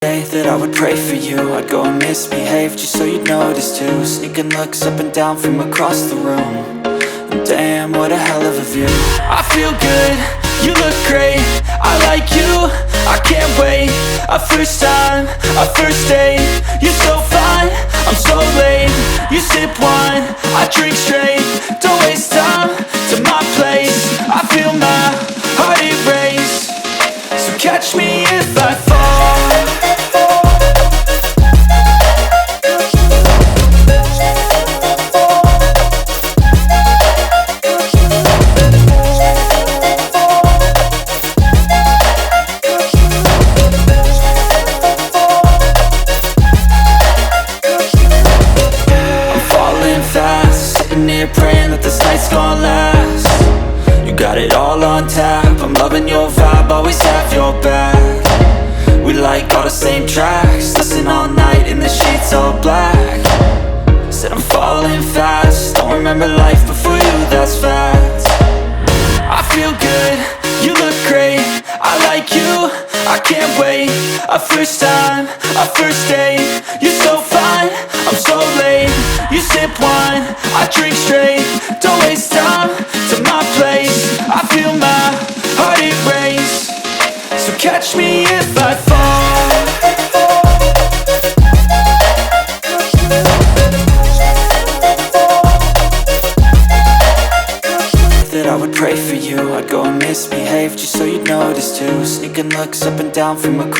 Day that I would pray for you, I'd go and misbehave just so you'd notice too. Sneaking looks up and down from across the room, and damn, what a hell of a view. I feel good, you look great, I like you, I can't wait. A first time, a first date, you're so fine, I'm so late. You sip wine, I drink straight, don't waste time to my place. I feel my heart erase, so catch me if I fall. Praying that this night's gonna last. You got it all on tap, I'm loving your vibe, always have your back. We like all the same tracks, listen all night in the sheets all black. Said I'm falling fast, don't remember life before you, that's fact. I feel good, you look great, I like you, I can't wait. A first time, a first date, you're so fine, I'm so late. You sip wine, I drink straight, don't waste time to my place. I feel my heart erase, so catch me if I fall. That I would pray for you, I'd go and misbehave just so you'd notice too. Sneaking looks up and down from across